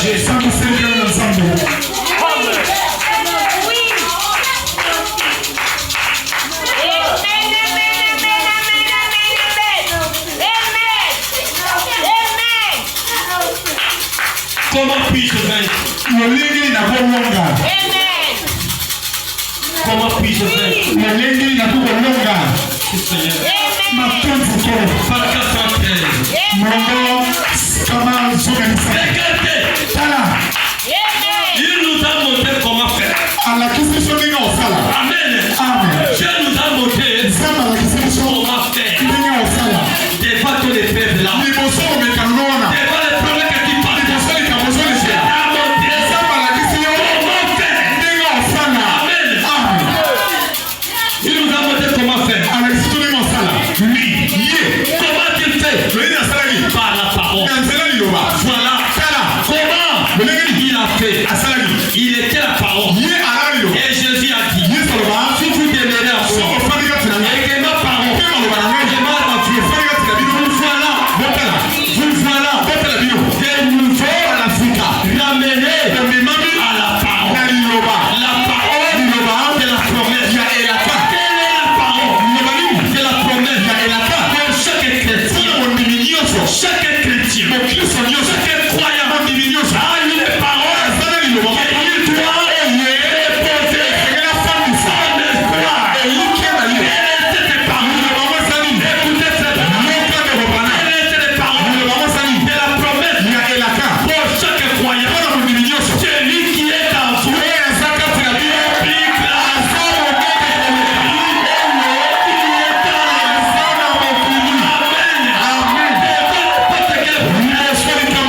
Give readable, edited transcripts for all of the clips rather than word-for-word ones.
Jésus. Ça nous servira ensemble. Comment puis-je vaincre? Amen. Comment puis-je vaincre? Seigneur. Par 413. Regardez. Il nous a montré comment faire. Amen. Dieu nous a montré comment faire. Devant tous les peuples là. Devant les problèmes que tu passes. Il nous a montré comment faire. Comment tu fais? Par la parole. Voilà. Comment il a fait? Il était la parole. Et Jésus a dit, si vous demeurez en moi, et que ma parole, vous voilà, des nouveaux ramenés à la parole. La parole de la promesse. Quelle est la parole de la promesse? Pour chaque chrétien, chaque croyant a une parole qu'il doit déposer son espoir. Cette parole, écoutez cette parole. Cette parole de la promesse pour chaque croyant. Celui qui est en vous implique la Amen.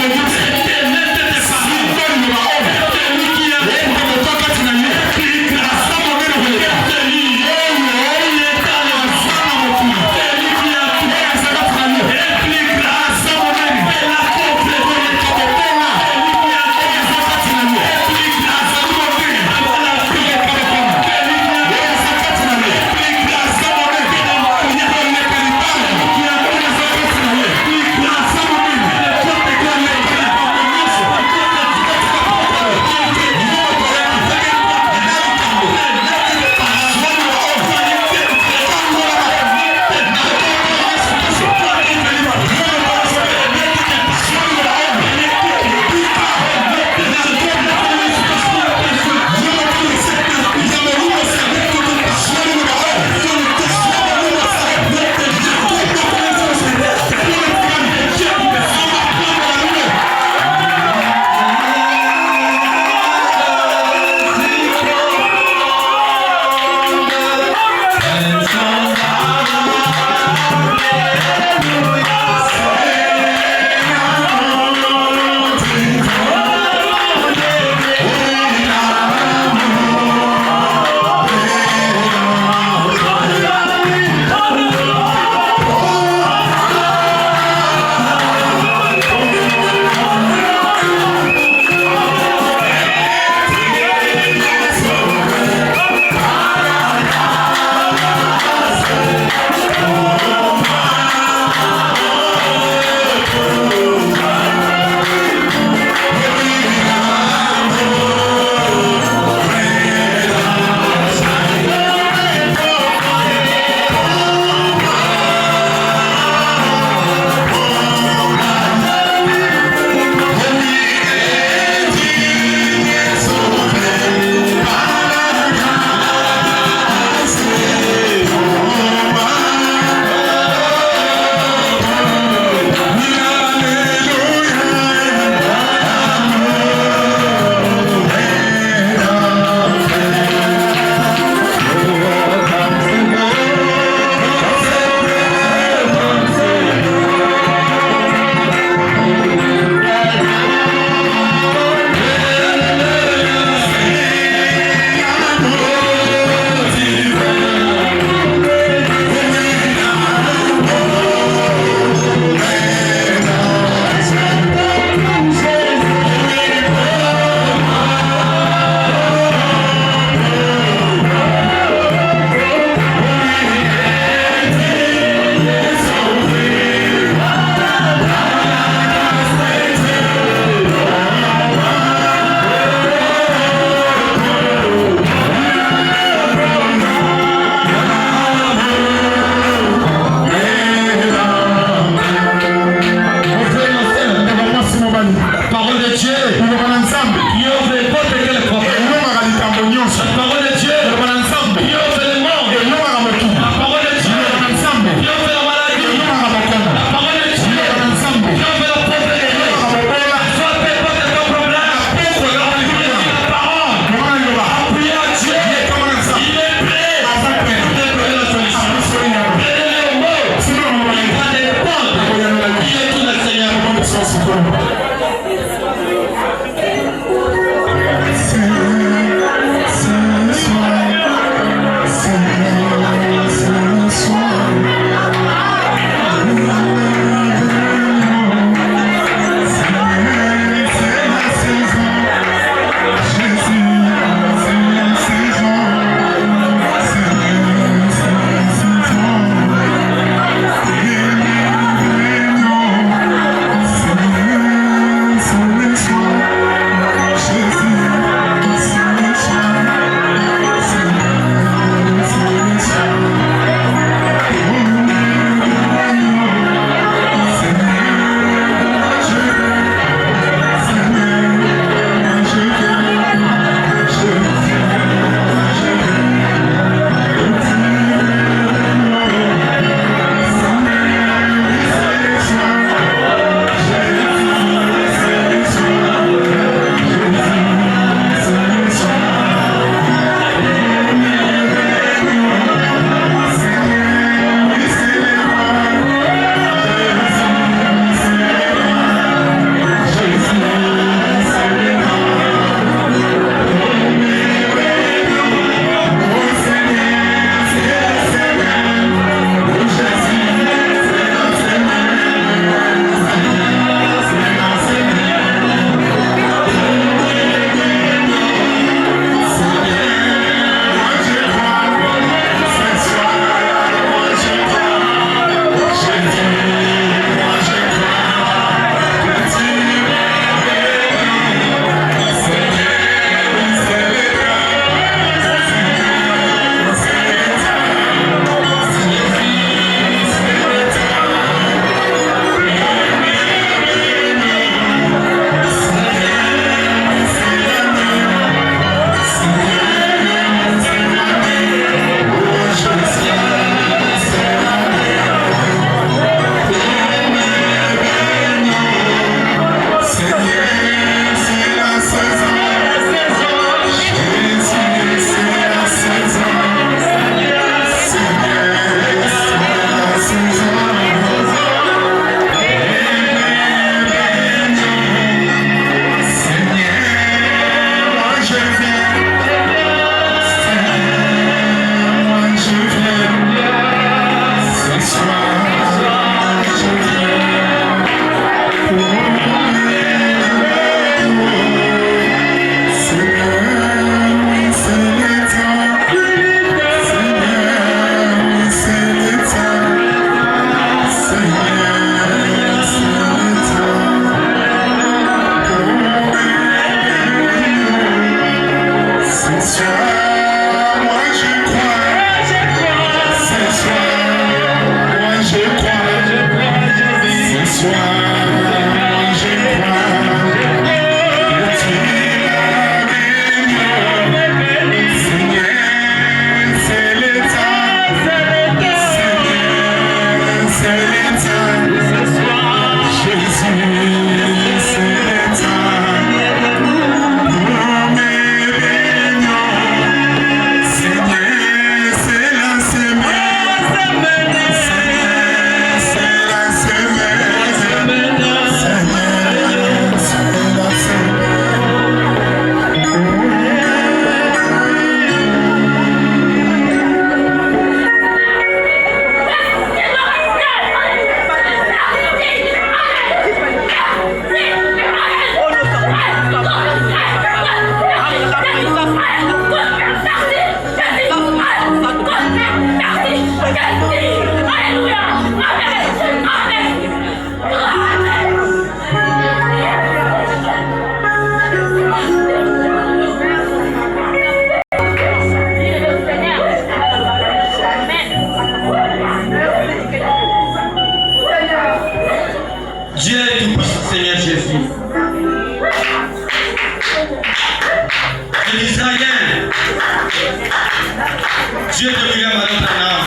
Dieu de William Adonana.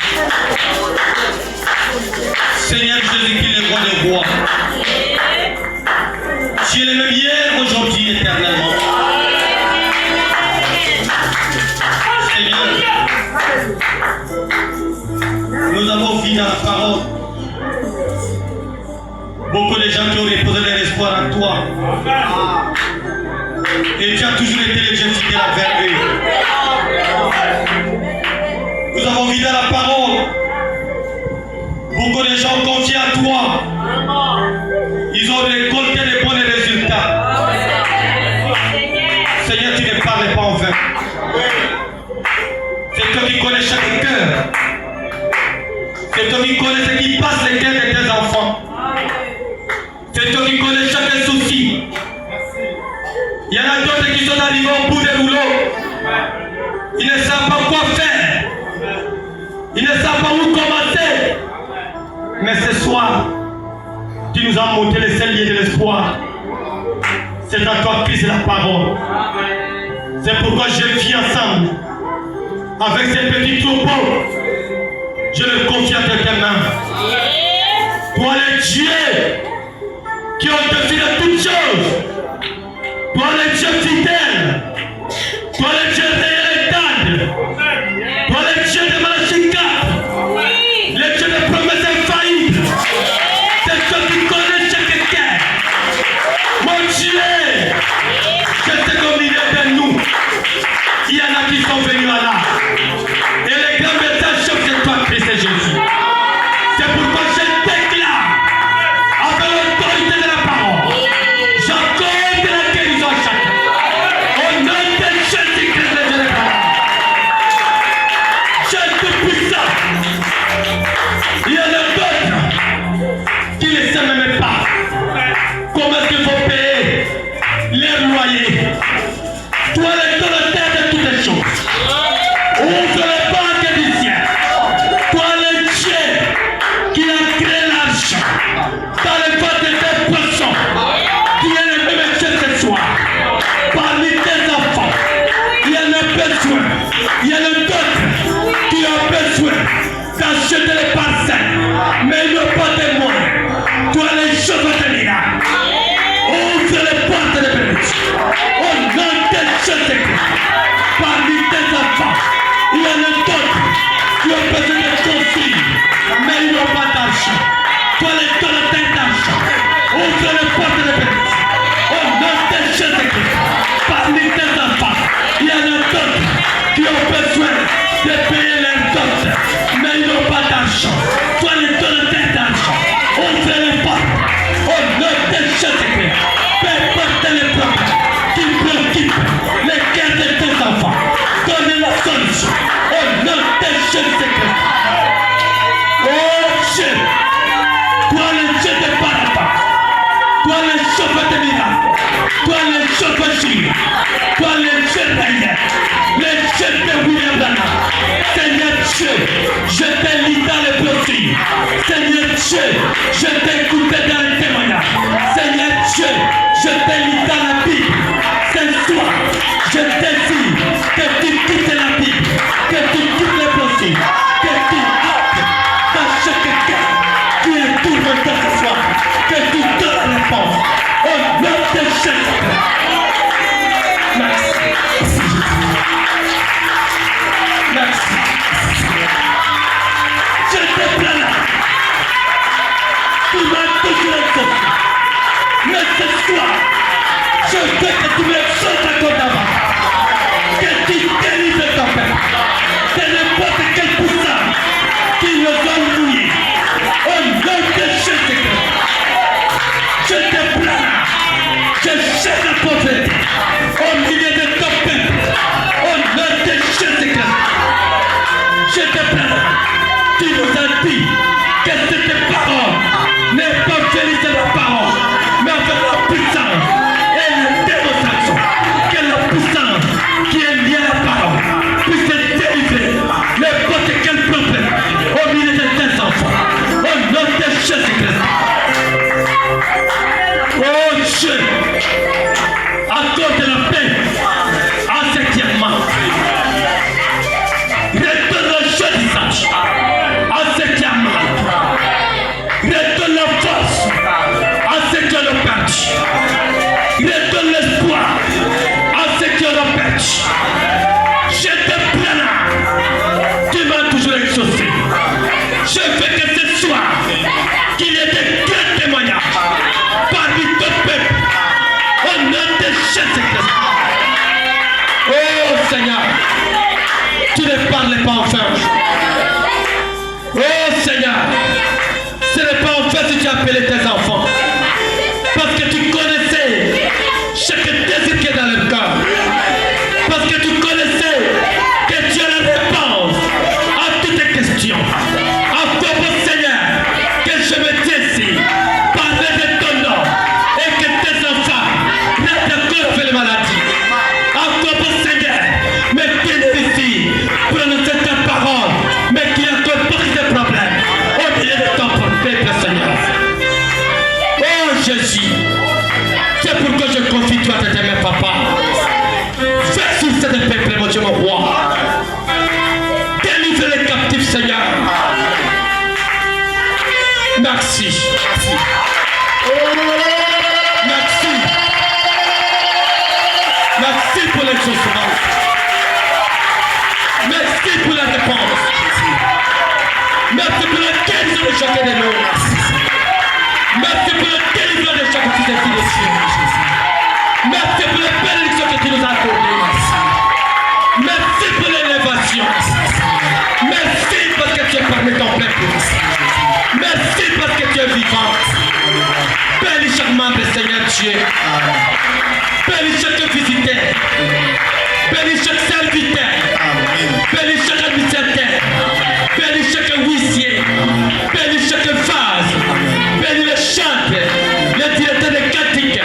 Seigneur Jésus-Christ, le roi des rois. Tu es le même hier, aujourd'hui, éternellement. Seigneur, nous avons vu dans la parole beaucoup de gens qui ont déposé des espoir en toi. Et tu as toujours été le Dieu fidèle envers eux. Nous avons vidé la parole. Beaucoup de gens confient à toi. Ils ont récolté les bons résultats. Seigneur, tu ne parles pas en vain. C'est toi qui connais chaque cœur. C'est toi qui connais ce qui passe les cœurs de tes enfants. C'est toi qui connais chaque souci. Il y en a d'autres qui sont arrivés au bout des rouleaux. Ils ne savent pas quoi faire. Ils ne savent pas où commencer. Mais ce soir, tu nous as montré les seuls lieux de l'espoir. C'est à toi Christ la parole. C'est pourquoi je vis ensemble. Avec ces petits troupeaux, je le confie entre tes mains. Toi le Dieu qui est au-dessus de toutes choses. Toi le Dieu fidèle. Toi le Dieu réel et tendre. Toi le Dieu de Malachika. Le Dieu de promesses infaillibles. C'est toi qui connais chaque cœur. Mon Dieu, je sais qu'au milieu de nous, il y en a qui sont venus là. Et les grands messages, c'est toi, Christ et Jésus. C'est pourquoi je déclare, avec l'autorité de la parole, j'accorde la guérison à chacun. Au nom de Jésus-Christ de Jésus. Jésus tout-puissant. Il y en a d'autres qui ne savent même pas comment est-ce qu'il faut payer les loyers. Toi, le donateur de toutes les choses. Ouvre les banques du ciel. Toi, le Dieu qui a créé l'argent dans le ventre de tes poissons, qui est le même Dieu ce soir. Parmi tes enfants, il y en a besoin. Il y en a d'autres qui ont besoin d'acheter les parcelles, mais ils n'ont pas de moyens. Toi, les choses vont tenir là. Ouvre les portes de bénédiction. Au nom de Jésus-Christ, parmi tes enfants, il y en a d'autres qui ont besoin de consignes, mais ils n'ont pas d'argent. Toi, les donateurs d'argent, ouvre les portes de bénédiction. Au nom de Jésus-Christ, parmi tes enfants, il y en a d'autres qui ont besoin de payer leurs doses, mais ils n'ont pas d'argent. Toi, les donateurs d'argent, ouvre les portes. Au nom de Jésus-Christ, peu importe les problèmes qui préoccupent les cœurs de tes enfants, donne la solution. Au nom de Jésus-Christ. Oh Dieu, toi le Dieu de Barabas, toi le chauffeur de miracles, toi le chauffeur Jules, toi le Dieu réel, le Dieu de William Branham. Seigneur Dieu, je t'ai lu dans les profils. Seigneur Dieu, je t'ai écouté dans les témoignages. Seigneur Dieu, je t'ai lu dans la Bible. Ce soir, je te dis que tu quittes la Bible, que tu quittes les profils, que tu entres dans chaque cœur qui est tourmenté ce soir, que tu donnes la réponse. Au nom de Jésus. Merci. Merci. Je te plains là. Tu m'as toujours exaucé. Mais ce soir, je veux que tu me sautes à côté d'avant. Que tu délivres ton père. De n'importe quel poussard qui nous a oubliés. Au nom de Jésus-Christ. Je te plains là. Je cherche la pauvreté au milieu de ton peuple. Au nom de Jésus-Christ. Je te plains là. Tu nous as dit que cette parole n'est pas venue de la parole, mais avec la puissance et la démonstration. Que la puissance qui est liée à la parole puisse délivrer n'importe quel problème au milieu de tes enfants. Au nom de Jésus-Christ. Oh Dieu, accorde la paix à ceux qui aiment. Redonne le jeu du sage à ceux qui aiment. Redonne la force à ceux qui ont perdu. Redonne l'espoir à ceux qui ont perdu. Je te plains là. Tu m'as toujours exaucé. Je veux que ce soir, qu'il y ait des grands témoignages parmi ton peuple. appelé tes enfants. Parce que tu connaissais chaque désir qui est dans le cœur. Parce que tu connaissais que tu as la réponse à toutes tes questions. Encore mon Seigneur, que je me tiens ici, parler de ton nom, et que tes enfants restent encore avec les maladies. Encore mon Seigneur, me tiens ici, prononcer ta parole, mais qu'il y a encore beaucoup de problèmes au milieu de ton peuple, Seigneur. Oh Jésus, c'est pourquoi je confie toi à t'aimer, papa. Fais succès de peuple, mon Dieu, mon roi. Délivre les captifs, Seigneur. Merci. Merci. Merci pour l'exaucement. Merci pour la réponse. Merci pour la guérison de chacun de nous. Merci pour la guérison de chacun de tes filles. Merci pour la bénédiction que tu nous as accordée. Merci pour l'élévation. Merci parce que tu es parmi ton peuple. Merci parce que tu es vivant. Bénis chaque membre, Seigneur Dieu. Bénis chaque visiteur. Bénis chaque serviteur. Bénis chaque administrateur. Bénis chaque huissier. Bénis chaque vase. Bénis les chantres. Les directeurs de cantiques.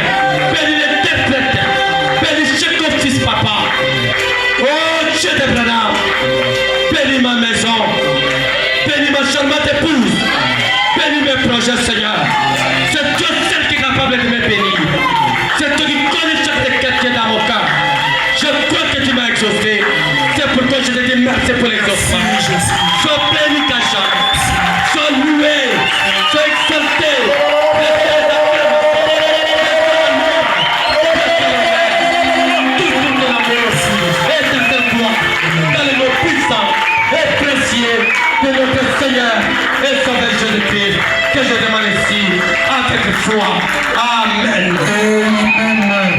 Bénis les interprètes. Bénis chaque office, papa. Oh Dieu de Branham. Bénis ma maison. Bénis ma charmante épouse. Bénis mes projets, Seigneur. C'est Dieu seul qui est capable de me bénir. C'est toi qui connais chaque quartier dans mon cœur. Je crois que tu m'as exaucé. C'est pourquoi je te dis merci pour l'exaucement. Sois béni ta chambre. Sois loué. Sois exalté. Tout le monde de l'amour et de cette gloire dans le nom puissant et précieux de notre Seigneur et Sauveur Jésus-Christ que je demande ici avec foi. Amen. Amen.